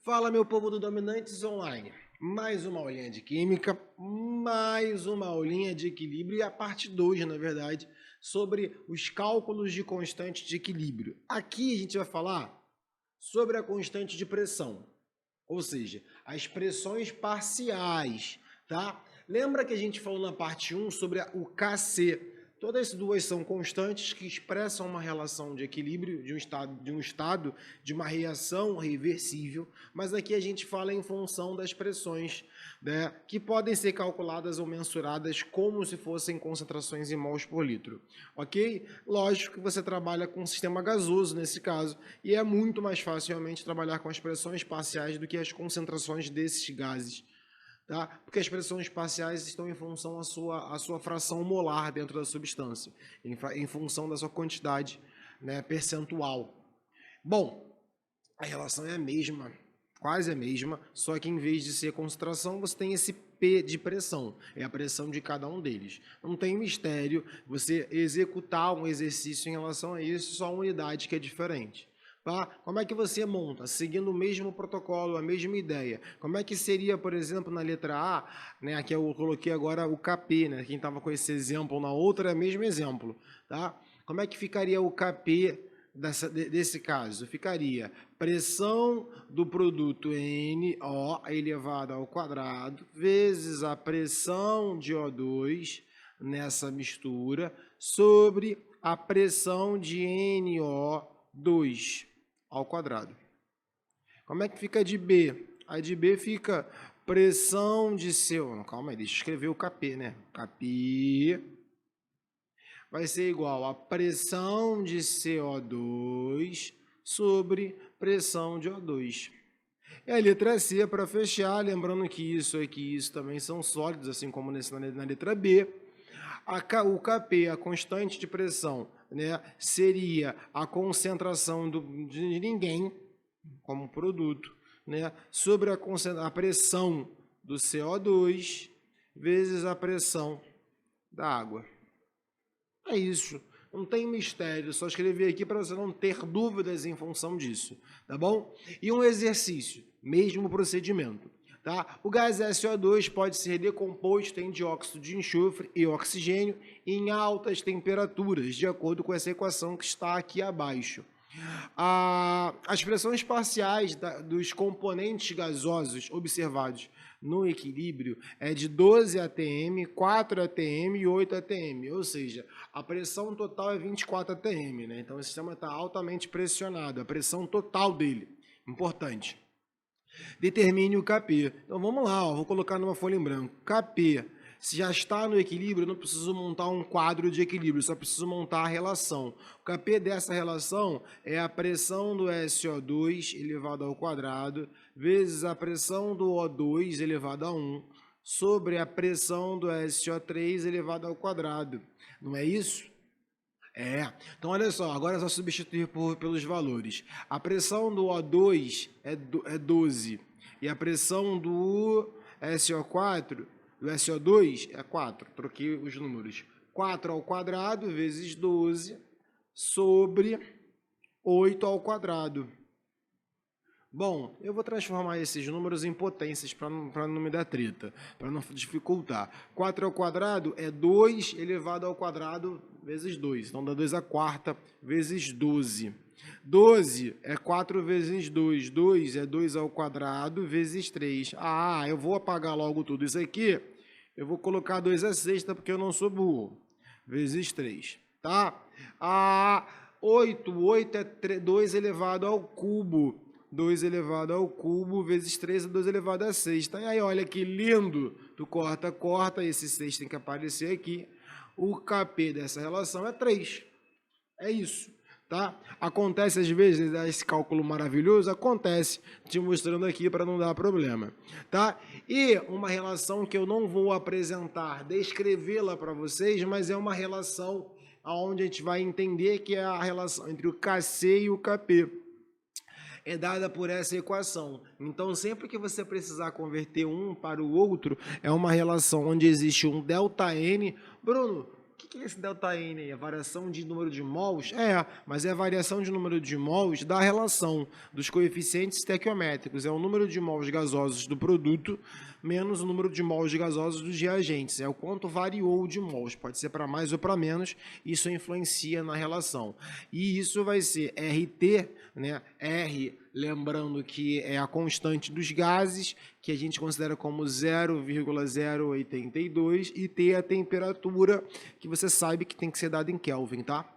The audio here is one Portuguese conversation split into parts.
Fala, meu povo do Dominantes Online. Mais uma aulinha de química, mais uma aulinha de equilíbrio e a parte 2, na verdade, sobre os cálculos de constante de equilíbrio. Aqui a gente vai falar sobre a constante de pressão, ou seja, as pressões parciais, tá? Lembra que a gente falou na parte 1 sobre o Kc? Todas duas são constantes que expressam uma relação de equilíbrio de uma reação reversível, mas aqui a gente fala em função das pressões, né, que podem ser calculadas ou mensuradas como se fossem concentrações em mols por litro, ok? Lógico que você trabalha com um sistema gasoso nesse caso, e é muito mais fácil realmente trabalhar com as pressões parciais do que as concentrações desses gases. Tá? Porque as pressões parciais estão em função à sua fração molar dentro da substância, em função da sua quantidade, né, percentual. Bom, a relação é a mesma, quase a mesma, só que em vez de ser concentração, você tem esse P de pressão, é a pressão de cada um deles. Não tem mistério você executar um exercício em relação a isso, só a unidade que é diferente. Tá? Como é que você monta? Seguindo o mesmo protocolo, a mesma ideia. Como é que seria, por exemplo, na letra A, né? Aqui eu coloquei agora o Kp, né? Quem estava com esse exemplo na outra é o mesmo exemplo. Tá? Como é que ficaria o Kp desse caso? Ficaria pressão do produto NO elevado ao quadrado vezes a pressão de O2 nessa mistura sobre a pressão de NO2 ao quadrado. Como é que fica a de B? A de B fica pressão de CO... Calma aí, deixa eu escrever o Kp, né? Kp vai ser igual a pressão de CO2 sobre pressão de O2. E a letra C, para fechar, lembrando que isso aqui e isso também são sólidos, assim como na letra B. O Kp, a constante de pressão, né, seria a concentração de ninguém como produto, né, sobre a pressão do CO2 vezes a pressão da água. É isso. Não tem mistério, só escrevi aqui para você não ter dúvidas em função disso, tá bom? E um exercício, mesmo procedimento. Tá? O gás SO2 pode ser decomposto em dióxido de enxofre e oxigênio em altas temperaturas, de acordo com essa equação que está aqui abaixo. As pressões parciais dos componentes gasosos observados no equilíbrio é de 12 atm, 4 atm e 8 atm, ou seja, a pressão total é 24 atm, né? Então o sistema está altamente pressionado, a pressão total dele, importante. Determine o Kp. Então vamos lá, ó, vou colocar numa folha em branco. Kp, se já está no equilíbrio, eu não preciso montar um quadro de equilíbrio, só preciso montar a relação. O Kp dessa relação é a pressão do SO2 elevado ao quadrado vezes a pressão do O2 elevado a 1 sobre a pressão do SO3 elevado ao quadrado. Não é isso? É, então olha só, agora é só substituir pelos valores. A pressão do O2 é 12 e a pressão do SO4, do SO2 é 4. Troquei os números. 4 ao quadrado vezes 12 sobre 8 ao quadrado. Bom, eu vou transformar esses números em potências para não me dar treta, para não dificultar. 4 ao quadrado é 2 elevado ao quadrado vezes 2. Então dá 2 à quarta vezes 12. 12 é 4 vezes 2. 2 é 2 ao quadrado vezes 3. Eu vou apagar logo tudo isso aqui. Eu vou colocar 2 à sexta porque eu não sou burro. Vezes 3, tá? 8 é 2 elevado ao cubo. 2 elevado ao cubo vezes 3 é 2 elevado a 6. Tá? E aí, olha que lindo. Tu corta, esse 6 tem que aparecer aqui. O Kp dessa relação é 3. É isso. Tá? Acontece às vezes, esse cálculo maravilhoso, acontece, te mostrando aqui para não dar problema. Tá? E uma relação que eu não vou apresentar, descrevê-la para vocês, mas é uma relação onde a gente vai entender que é a relação entre o Kc e o Kp. É dada por essa equação. Então, sempre que você precisar converter um para o outro, é uma relação onde existe um ΔN. Bruno, o que é esse ΔN aí? A variação de número de mols? Mas é a variação de número de mols da relação dos coeficientes estequiométricos. É o número de mols gasosos do produto menos o número de mols gasosos dos reagentes. É o quanto variou de mols. Pode ser para mais ou para menos. Isso influencia na relação. E isso vai ser RT, né? R, lembrando que é a constante dos gases, que a gente considera como 0,082, e T é a temperatura, que você sabe que tem que ser dada em Kelvin, tá?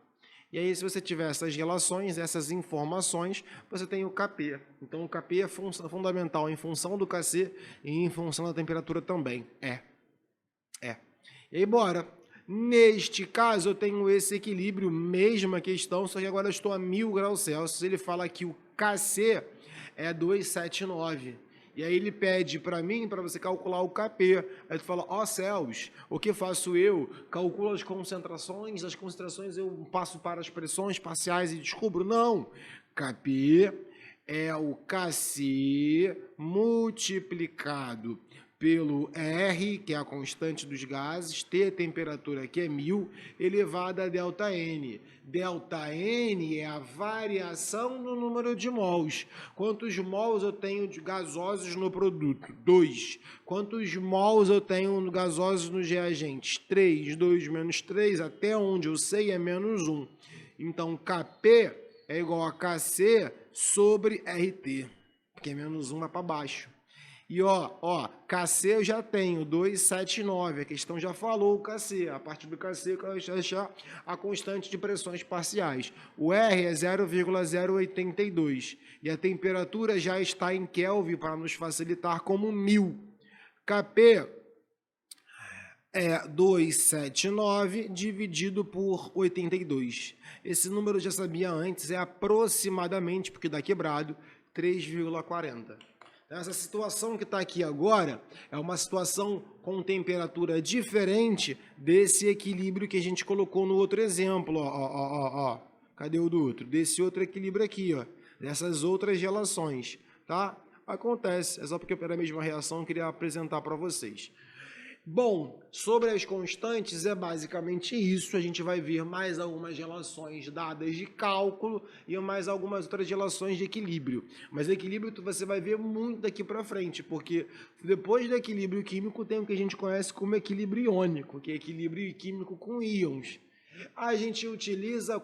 E aí, se você tiver essas relações, essas informações, você tem o Kp. Então, o Kp é fundamental em função do Kc e em função da temperatura também. E aí, bora. Neste caso, eu tenho esse equilíbrio, mesma questão, só que agora eu estou a 1000 graus Celsius. Ele fala que o Kc é 279. E aí ele pede para mim, para você calcular o Kp. Aí tu fala, ó céus, o que faço eu? Calculo as concentrações eu passo para as pressões parciais e descubro. Não, Kp é o Kc multiplicado pelo R, que é a constante dos gases, T, a temperatura, que é 1000, elevado a ΔN. ΔN é a variação do número de mols. Quantos mols eu tenho de gasosos no produto? 2. Quantos mols eu tenho gasosos nos reagentes? 3. 2 menos 3, até onde eu sei, é menos 1. Então, Kp é igual a Kc sobre RT, que é menos 1 para baixo. E Kc eu já tenho, 279, a questão já falou o Kc, a partir do Kc eu quero achar a constante de pressões parciais. O R é 0,082 e a temperatura já está em Kelvin para nos facilitar como 1000. Kp é 279 dividido por 82. Esse número eu já sabia antes, é aproximadamente, porque dá quebrado, 3,40. Essa situação que está aqui agora é uma situação com temperatura diferente desse equilíbrio que a gente colocou no outro exemplo. Cadê o do outro? Desse outro equilíbrio aqui, dessas outras relações, tá? Acontece, é só porque era a mesma reação que eu queria apresentar para vocês. Bom, sobre as constantes é basicamente isso. A gente vai ver mais algumas relações dadas de cálculo e mais algumas outras relações de equilíbrio. Mas o equilíbrio você vai ver muito daqui para frente, porque depois do equilíbrio químico tem o que a gente conhece como equilíbrio iônico, que é equilíbrio químico com íons. A gente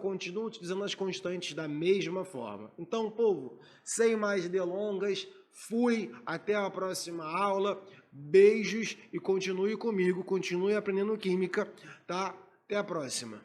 continua utilizando as constantes da mesma forma. Então, povo, sem mais delongas, fui, até a próxima aula. Beijos e continue comigo, continue aprendendo química, tá? Até a próxima.